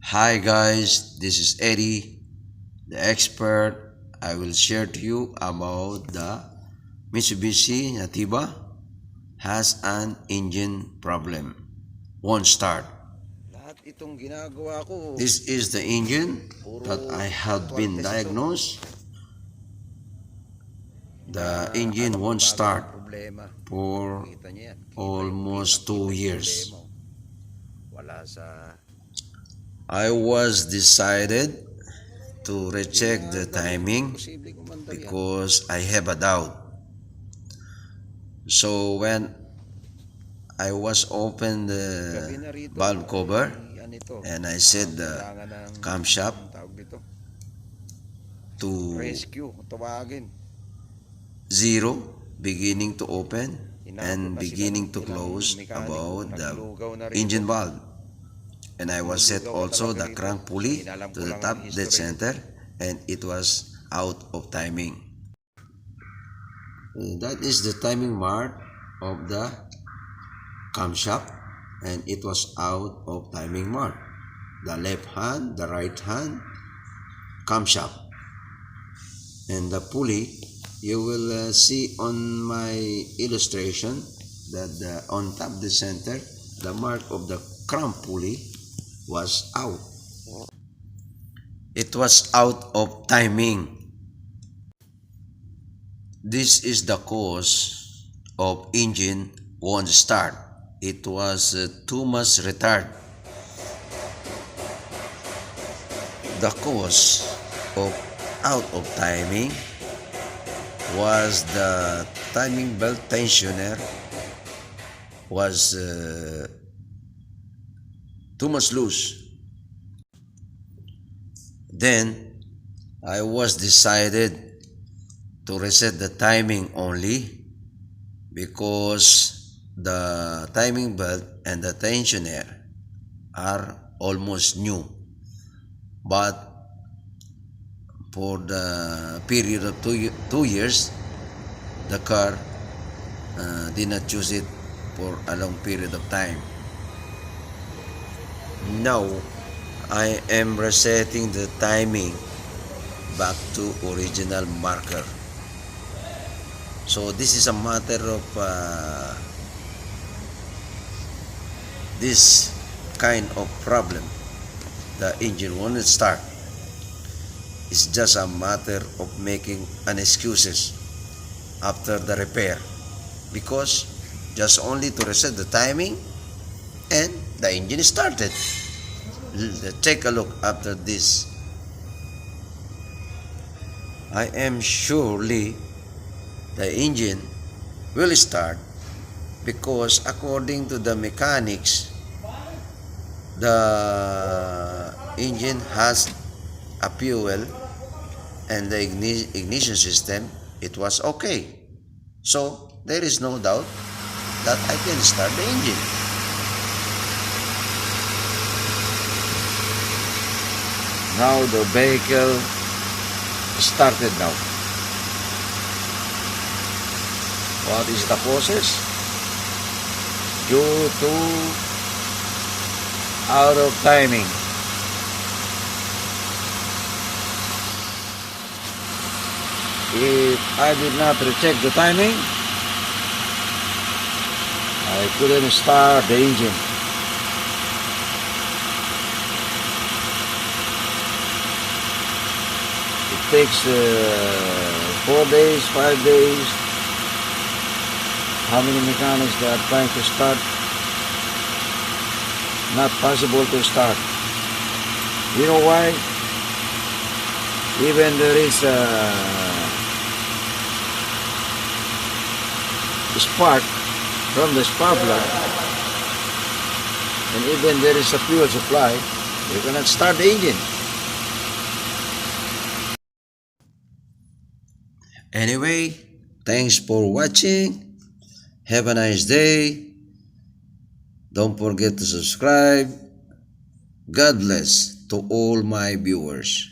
Hi guys, this is Eddie, the expert. I will share to you about the Mitsubishi Nativa has an engine problem. Won't start. This is the engine that I have been diagnosed. The engine won't start for almost 2 years. I was decided to recheck the timing because I have a doubt. So when I was open the valve cover and I set the camshaft to 0, beginning to open and beginning to close about the engine valve. And I was set also the crank pulley to the top dead center, and it was out of timing. That is the timing mark of the camshaft, and it was out of timing mark. The left hand, the right hand camshaft, and the pulley. You will see on my illustration that on top dead center, the mark of the crank pulley was out. It was out of timing. This is the cause of engine won't start. It was too much retard. The cause of out of timing was the timing belt tensioner was too much loose. Then I was decided to reset the timing only because the timing belt and the tensioner are almost new, but for the period of 2 years the car did not use it for a long period of time. Now I am resetting the timing back to original marker. So this is a matter of this kind of problem. The engine won't start. It's just a matter of making an excuses after the repair, because just only to reset the timing and the engine started. Take a look after this. I am surely the engine will start because according to the mechanics, the engine has a fuel and the ignition system, it was okay. So there is no doubt that I can start the engine. Now the vehicle started now. What is the process? Due to out of timing. If I did not recheck the timing, I couldn't start the engine. It takes 4 days, 5 days. How many mechanics they are trying to start? Not possible to start. You know why? Even there is a spark from the spark plug, and even there is a fuel supply, you cannot start the engine. Anyway, thanks for watching. Have a nice day. Don't forget to subscribe. God bless to all my viewers.